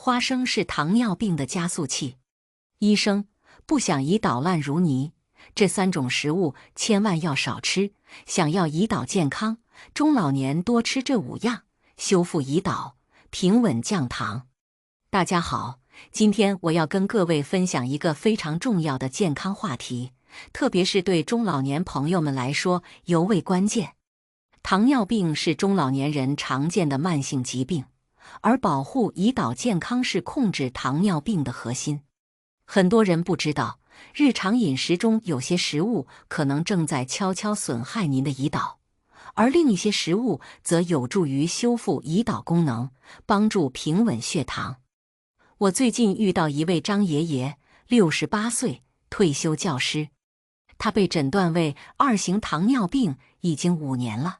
花生是糖尿病的加速器。医生不想胰岛烂如泥，这3种食物千万要少吃。想要胰岛健康，中老年多吃这5样，修复胰岛，平稳降糖。大家好，今天我要跟各位分享一个非常重要的健康话题，特别是对中老年朋友们来说尤为关键。糖尿病是中老年人常见的慢性疾病，而保护胰岛健康是控制糖尿病的核心。很多人不知道，日常饮食中有些食物可能正在悄悄损害您的胰岛，而另一些食物则有助于修复胰岛功能，帮助平稳血糖。我最近遇到一位张爷爷，68岁，退休教师。他被诊断为2型糖尿病已经5年了。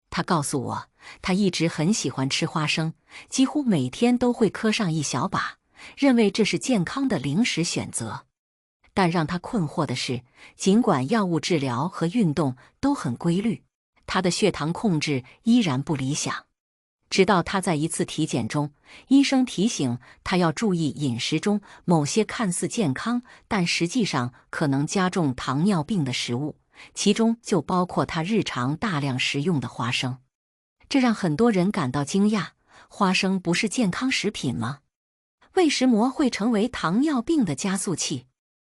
他告诉我，他一直很喜欢吃花生，几乎每天都会嗑上一小把，认为这是健康的零食选择。但让他困惑的是，尽管药物治疗和运动都很规律，他的血糖控制依然不理想。直到他在一次体检中，医生提醒他要注意饮食中某些看似健康，但实际上可能加重糖尿病的食物，其中就包括他日常大量食用的花生。这让很多人感到惊讶，花生不是健康食品吗？为什么会成为糖尿病的加速器？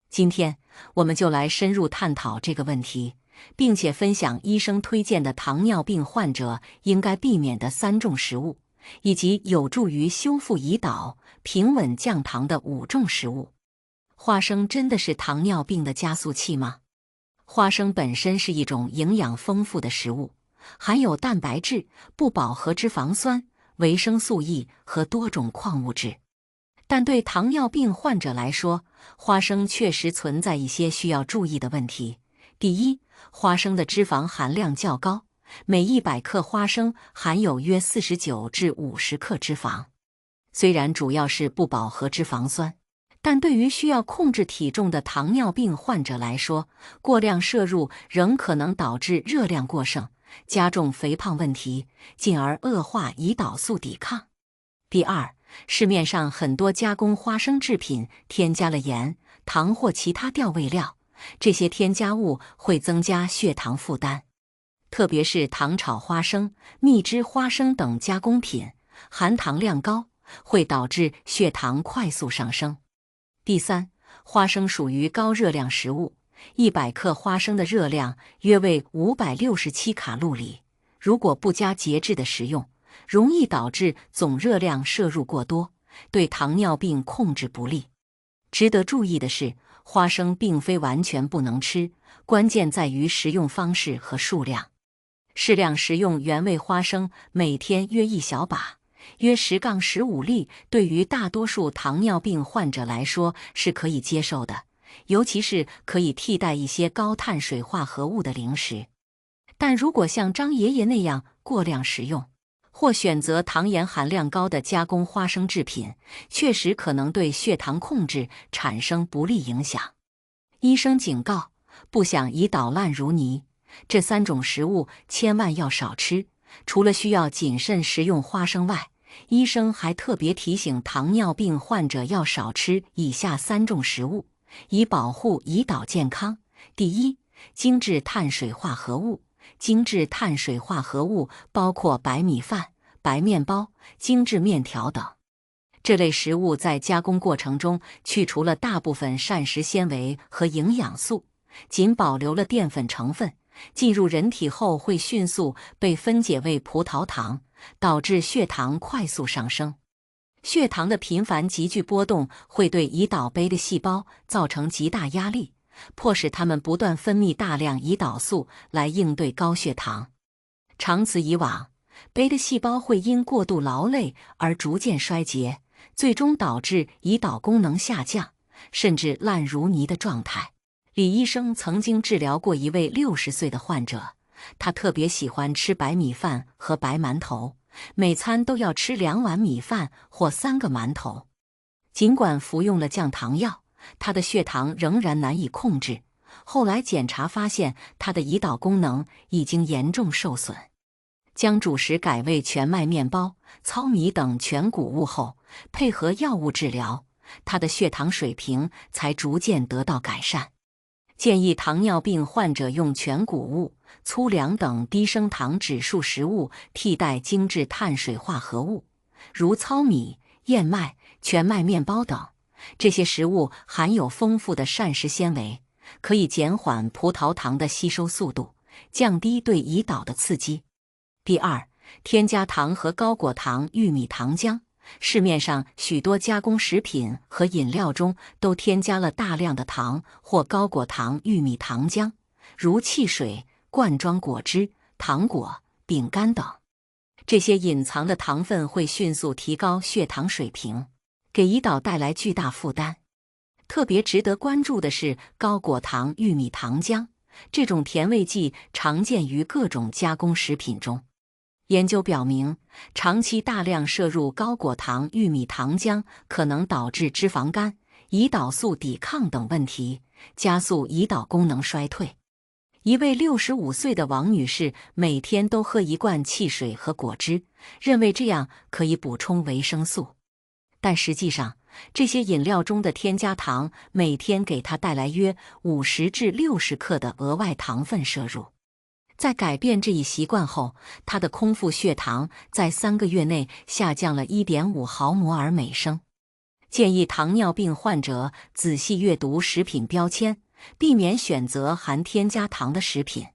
今天我们就来深入探讨这个问题，并且分享医生推荐的糖尿病患者应该避免的3种食物，以及有助于修复胰岛、平稳降糖的5种食物。花生真的是糖尿病的加速器吗？花生本身是一种营养丰富的食物，含有蛋白质、不饱和脂肪酸、维生素 E 和多种矿物质。但对糖尿病患者来说，花生确实存在一些需要注意的问题。第一，花生的脂肪含量较高，每100克花生含有约49至50克脂肪。虽然主要是不饱和脂肪酸，但对于需要控制体重的糖尿病患者来说，过量摄入仍可能导致热量过剩，加重肥胖问题，进而恶化胰岛素抵抗。第二，市面上很多加工花生制品添加了盐、糖或其他调味料，这些添加物会增加血糖负担。特别是糖炒花生、蜜汁花生等加工品，含糖量高，会导致血糖快速上升。第三，花生属于高热量食物，100克花生的热量约为567卡路里，如果不加节制的食用，容易导致总热量摄入过多，对糖尿病控制不利。值得注意的是，花生并非完全不能吃，关键在于食用方式和数量。适量食用原味花生，每天约1小把，约10-15粒，对于大多数糖尿病患者来说是可以接受的，尤其是可以替代一些高碳水化合物的零食。但如果像张爷爷那样过量食用，或选择糖盐含量高的加工花生制品，确实可能对血糖控制产生不利影响。医生警告，不想胰岛烂如泥，这3种食物千万要少吃。除了需要谨慎食用花生外，医生还特别提醒糖尿病患者要少吃以下3种食物，以保护胰岛健康。第一，精致碳水化合物。精致碳水化合物包括白米饭、白面包、精致面条等。这类食物在加工过程中去除了大部分膳食纤维和营养素，仅保留了淀粉成分，进入人体后会迅速被分解为葡萄糖，导致血糖快速上升。血糖的频繁急剧波动会对胰岛贝的细胞造成极大压力，迫使它们不断分泌大量胰岛素来应对高血糖。长此以往，贝的细胞会因过度劳累而逐渐衰竭，最终导致胰岛功能下降，甚至烂如泥的状态。李医生曾经治疗过一位60岁的患者，他特别喜欢吃白米饭和白馒头，每餐都要吃2碗米饭或3个馒头。尽管服用了降糖药，他的血糖仍然难以控制。后来检查发现，他的胰岛功能已经严重受损。将主食改为全麦面包、糙米等全谷物后，配合药物治疗，他的血糖水平才逐渐得到改善。建议糖尿病患者用全谷物、粗粮等低升糖指数食物替代精致碳水化合物，如糙米、燕麦、全麦面包等。这些食物含有丰富的膳食纤维，可以减缓葡萄糖的吸收速度，降低对胰岛的刺激。第二，添加糖和高果糖玉米糖浆。市面上许多加工食品和饮料中都添加了大量的糖或高果糖玉米糖浆，如汽水、罐装果汁、糖果、饼干等。这些隐藏的糖分会迅速提高血糖水平，给胰岛带来巨大负担。特别值得关注的是高果糖玉米糖浆，这种甜味剂常见于各种加工食品中。研究表明，长期大量摄入高果糖玉米糖浆可能导致脂肪肝、胰岛素抵抗等问题，加速胰岛功能衰退。一位65岁的王女士每天都喝一罐汽水和果汁，认为这样可以补充维生素。但实际上，这些饮料中的添加糖每天给她带来约50至60克的额外糖分摄入。在改变这一习惯后，他的空腹血糖在3个月内下降了 1.5 毫摩尔每升。建议糖尿病患者仔细阅读食品标签，避免选择含添加糖的食品。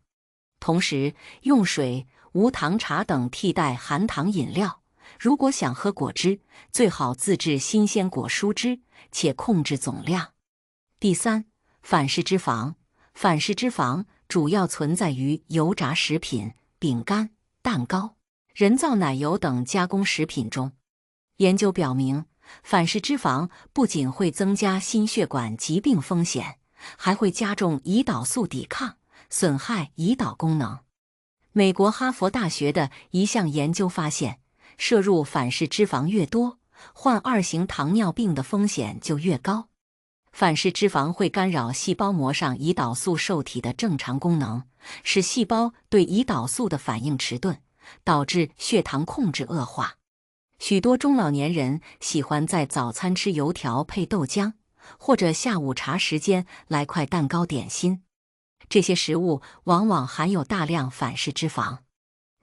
同时，用水、无糖茶等替代含糖饮料。如果想喝果汁，最好自制新鲜果蔬汁，且控制总量。第三，反式脂肪。反式脂肪主要存在于油炸食品、饼干、蛋糕、人造奶油等加工食品中。研究表明，反式脂肪不仅会增加心血管疾病风险，还会加重胰岛素抵抗，损害胰岛功能。美国哈佛大学的一项研究发现，摄入反式脂肪越多，患2型糖尿病的风险就越高。反式脂肪会干扰细胞膜上胰岛素受体的正常功能，使细胞对胰岛素的反应迟钝，导致血糖控制恶化。许多中老年人喜欢在早餐吃油条配豆浆，或者下午茶时间来块蛋糕点心。这些食物往往含有大量反式脂肪。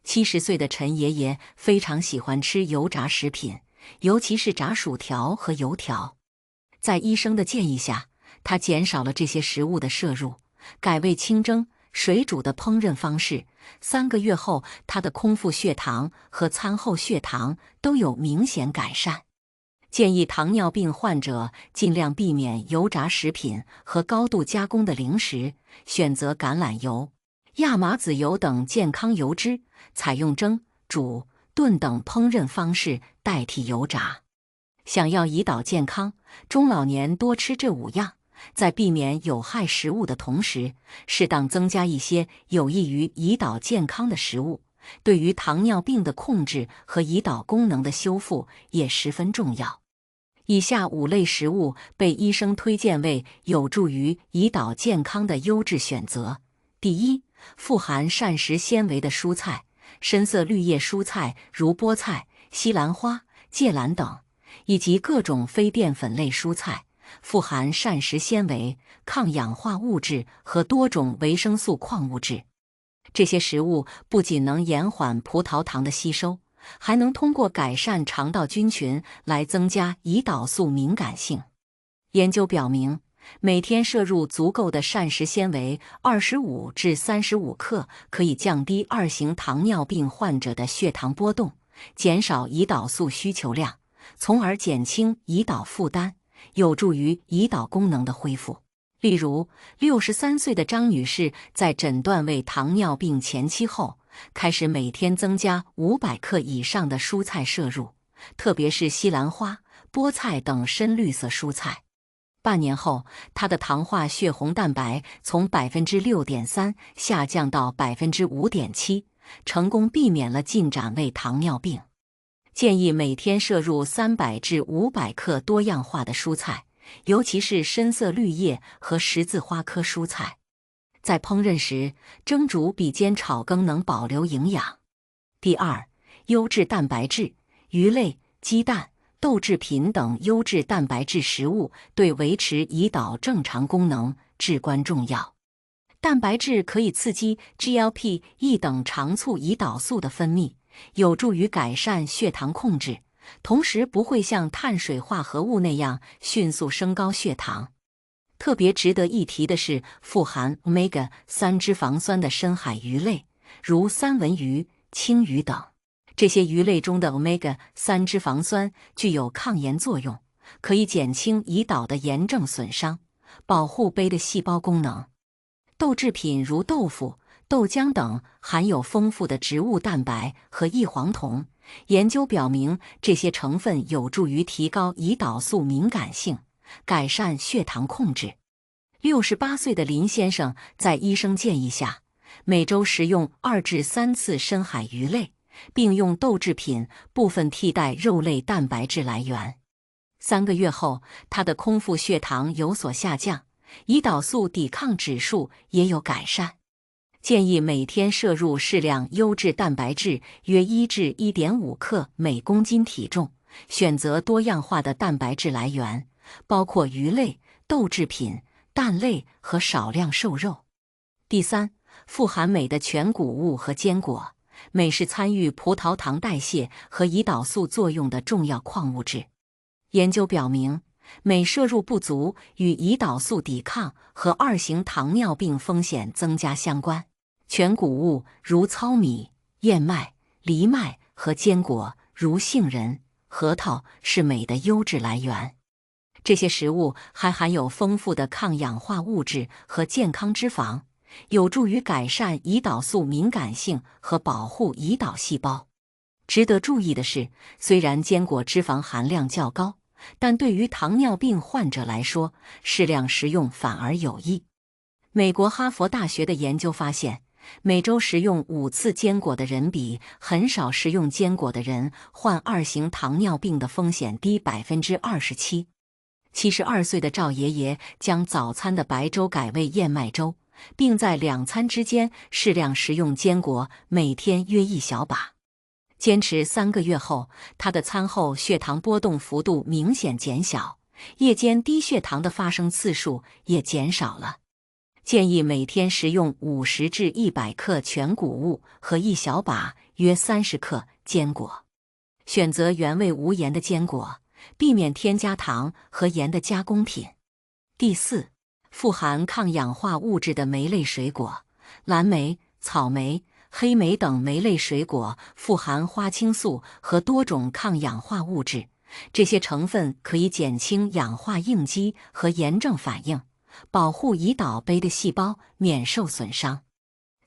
70岁的陈爷爷非常喜欢吃油炸食品，尤其是炸薯条和油条。在医生的建议下，他减少了这些食物的摄入，改为清蒸、水煮的烹饪方式。3个月后，他的空腹血糖和餐后血糖都有明显改善。建议糖尿病患者尽量避免油炸食品和高度加工的零食，选择橄榄油、亚麻籽油等健康油脂，采用蒸、煮、炖等烹饪方式代替油炸。想要胰岛健康，中老年多吃这5样，在避免有害食物的同时，适当增加一些有益于胰岛健康的食物，对于糖尿病的控制和胰岛功能的修复也十分重要。以下5类食物被医生推荐为有助于胰岛健康的优质选择。第一，富含膳食纤维的蔬菜，深色绿叶蔬菜如菠菜、西兰花、芥蓝等，以及各种非淀粉类蔬菜，富含膳食纤维、抗氧化物质和多种维生素矿物质。这些食物不仅能延缓葡萄糖的吸收，还能通过改善肠道菌群来增加胰岛素敏感性。研究表明，每天摄入足够的膳食纤维25至35克，可以降低2型糖尿病患者的血糖波动，减少胰岛素需求量，从而减轻胰岛负担，有助于胰岛功能的恢复。例如，63岁的张女士在诊断为糖尿病前期后，开始每天增加500克以上的蔬菜摄入，特别是西兰花、菠菜等深绿色蔬菜。半年后，她的糖化血红蛋白从 6.3% 下降到 5.7%， 成功避免了进展为糖尿病。建议每天摄入300至500克多样化的蔬菜，尤其是深色绿叶和十字花科蔬菜。在烹饪时，蒸煮比煎炒更能保留营养。第二，优质蛋白质，鱼类、鸡蛋、豆制品等优质蛋白质食物对维持胰岛正常功能至关重要。蛋白质可以刺激 GLP-1 等肠促胰岛素的分泌，有助于改善血糖控制，同时不会像碳水化合物那样迅速升高血糖。特别值得一提的是，富含 Omega-3 脂肪酸的深海鱼类，如三文鱼、青鱼等。这些鱼类中的 Omega-3 脂肪酸具有抗炎作用，可以减轻胰岛的炎症损伤，保护杯的细胞功能。豆制品如豆腐、豆浆等含有丰富的植物蛋白和异黄酮，研究表明这些成分有助于提高胰岛素敏感性，改善血糖控制。68岁的林先生在医生建议下，每周食用2至3次深海鱼类，并用豆制品部分替代肉类蛋白质来源。3个月后，他的空腹血糖有所下降，胰岛素抵抗指数也有改善。建议每天摄入适量优质蛋白质，约1至1.5克每公斤体重，选择多样化的蛋白质来源，包括鱼类、豆制品、蛋类和少量瘦肉。第三，富含镁的全谷物和坚果。镁是参与葡萄糖代谢和胰岛素作用的重要矿物质。研究表明，镁摄入不足与胰岛素抵抗和2型糖尿病风险增加相关。全谷物如糙米、燕麦、藜麦和坚果如杏仁、核桃是镁的优质来源。这些食物还含有丰富的抗氧化物质和健康脂肪，有助于改善胰岛素敏感性和保护胰岛细胞。值得注意的是，虽然坚果脂肪含量较高，但对于糖尿病患者来说，适量食用反而有益。美国哈佛大学的研究发现，每周食用5次坚果的人比很少食用坚果的人患2型糖尿病的风险低 27%。72岁的赵爷爷将早餐的白粥改为燕麦粥，并在2餐之间适量食用坚果，每天约1小把。坚持3个月后，他的餐后血糖波动幅度明显减小，夜间低血糖的发生次数也减少了。建议每天食用50至100克全谷物和1小把约30克坚果。选择原味无盐的坚果，避免添加糖和盐的加工品。第四，富含抗氧化物质的莓类水果，蓝莓、草莓、黑莓等莓类水果富含花青素和多种抗氧化物质，这些成分可以减轻氧化应激和炎症反应，保护胰岛杯的细胞免受损伤。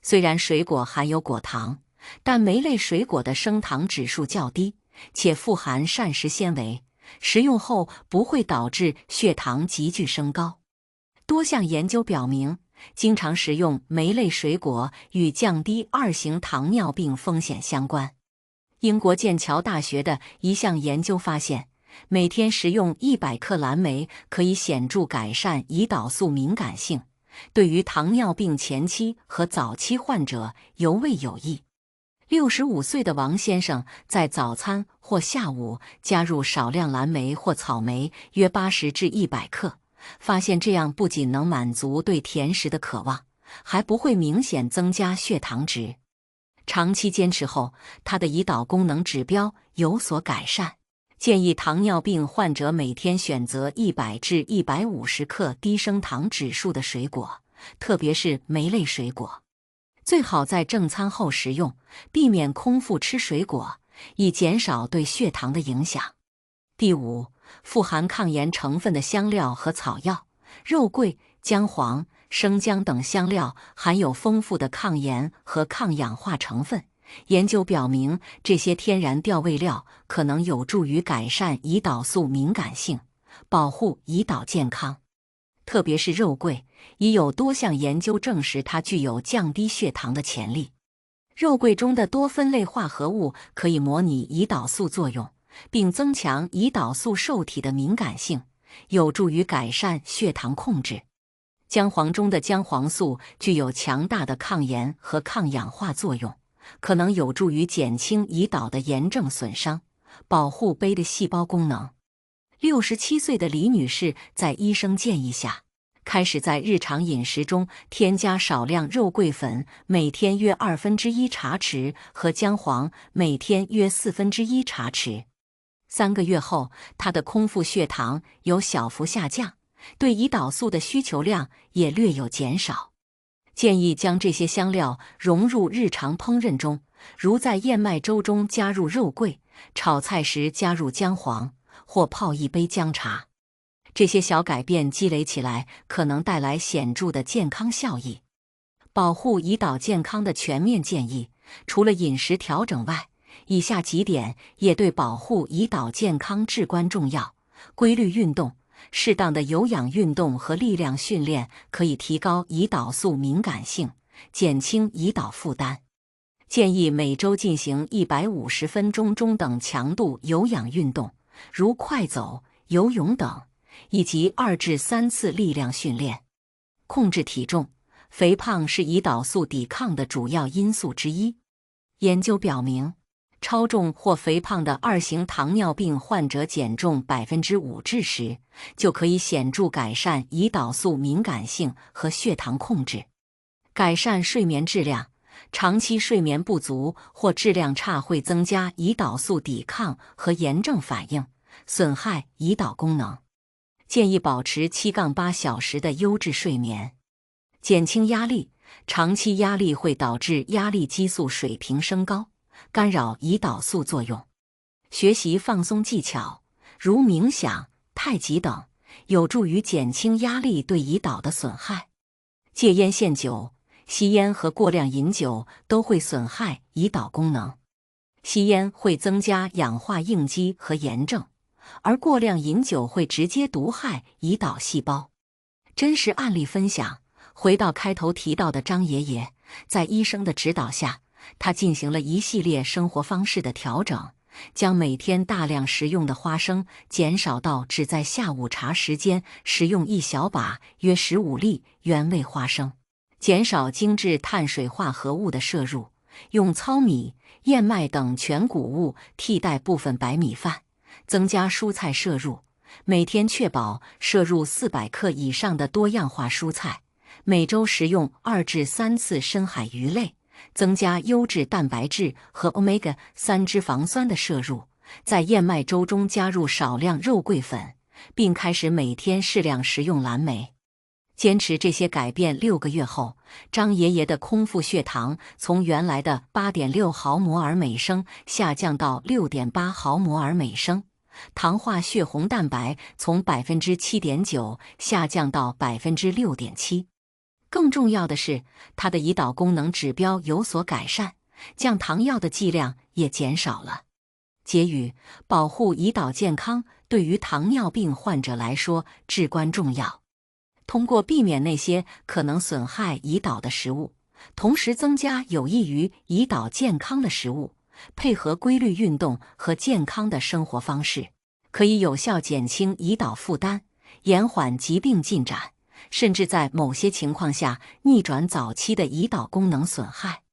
虽然水果含有果糖，但莓类水果的升糖指数较低，且富含膳食纤维，食用后不会导致血糖急剧升高。多项研究表明，经常食用莓类水果与降低2型糖尿病风险相关。英国剑桥大学的一项研究发现，每天食用100克蓝莓可以显著改善胰岛素敏感性，对于糖尿病前期和早期患者尤为有益。65岁的王先生在早餐或下午加入少量蓝莓或草莓，约80至100克，发现这样不仅能满足对甜食的渴望，还不会明显增加血糖值。长期坚持后，他的胰岛功能指标有所改善。建议糖尿病患者每天选择100至150克低升糖指数的水果，特别是莓类水果。最好在正餐后食用，避免空腹吃水果，以减少对血糖的影响。第五，富含抗炎成分的香料和草药，肉桂、姜黄、生姜等香料含有丰富的抗炎和抗氧化成分。研究表明，这些天然调味料可能有助于改善胰岛素敏感性，保护胰岛健康。特别是肉桂，已有多项研究证实它具有降低血糖的潜力。肉桂中的多酚类化合物可以模拟胰岛素作用，并增强胰岛素受体的敏感性，有助于改善血糖控制。姜黄中的姜黄素具有强大的抗炎和抗氧化作用，可能有助于减轻胰岛的炎症损伤，保护胚的细胞功能。67岁的李女士在医生建议下，开始在日常饮食中添加少量肉桂粉，每天约1/2茶匙，和姜黄，每天约1/4茶匙。3个月后，她的空腹血糖有小幅下降，对胰岛素的需求量也略有减少。建议将这些香料融入日常烹饪中，如在燕麦粥中加入肉桂，炒菜时加入姜黄，或泡一杯姜茶。这些小改变积累起来，可能带来显著的健康效益。保护胰岛健康的全面建议，除了饮食调整外，以下几点也对保护胰岛健康至关重要：规律运动。适当的有氧运动和力量训练可以提高胰岛素敏感性，减轻胰岛负担。建议每周进行150分钟中等强度有氧运动，如快走、游泳等，以及2至3次力量训练。控制体重，肥胖是胰岛素抵抗的主要因素之一。研究表明，超重或肥胖的2型糖尿病患者减重5%至10%，就可以显著改善胰岛素敏感性和血糖控制。改善睡眠质量，长期睡眠不足或质量差会增加胰岛素抵抗和炎症反应，损害胰岛功能。建议保持7-8小时的优质睡眠。减轻压力，长期压力会导致压力激素水平升高，干扰胰岛素作用。学习放松技巧，如冥想、太极等，有助于减轻压力对胰岛的损害。戒烟限酒，吸烟和过量饮酒都会损害胰岛功能。吸烟会增加氧化应激和炎症，而过量饮酒会直接毒害胰岛细胞。真实案例分享，回到开头提到的张爷爷，在医生的指导下，他进行了一系列生活方式的调整，将每天大量食用的花生减少到只在下午茶时间食用1小把约15粒原味花生，减少精致碳水化合物的摄入，用糙米、燕麦等全谷物替代部分白米饭，增加蔬菜摄入，每天确保摄入400克以上的多样化蔬菜，每周食用2至3次深海鱼类，增加优质蛋白质和 Omega-3 脂肪酸的摄入，在燕麦粥中加入少量肉桂粉，并开始每天适量食用蓝莓。坚持这些改变6个月后，张爷爷的空腹血糖从原来的 8.6 毫摩尔每升下降到 6.8 毫摩尔每升，糖化血红蛋白从 7.9% 下降到 6.7%。更重要的是，他的胰岛功能指标有所改善，降糖药的剂量也减少了。结语：保护胰岛健康对于糖尿病患者来说至关重要。通过避免那些可能损害胰岛的食物，同时增加有益于胰岛健康的食物，配合规律运动和健康的生活方式，可以有效减轻胰岛负担，延缓疾病进展，甚至在某些情况下逆转早期的胰岛功能损害。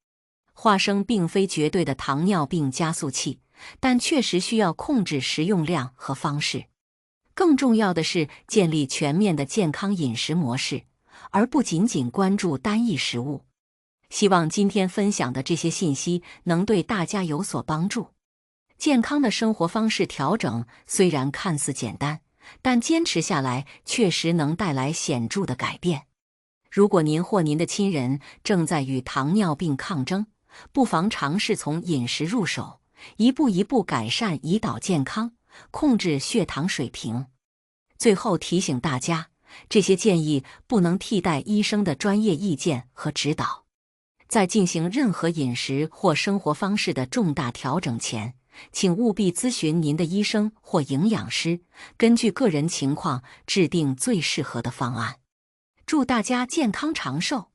花生并非绝对的糖尿病加速器，但确实需要控制食用量和方式。更重要的是建立全面的健康饮食模式，而不仅仅关注单一食物。希望今天分享的这些信息能对大家有所帮助。健康的生活方式调整虽然看似简单，但坚持下来确实能带来显著的改变。如果您或您的亲人正在与糖尿病抗争，不妨尝试从饮食入手，一步一步改善胰岛健康，控制血糖水平。最后提醒大家，这些建议不能替代医生的专业意见和指导。在进行任何饮食或生活方式的重大调整前，请务必咨询您的医生或营养师，根据个人情况制定最适合的方案。祝大家健康长寿！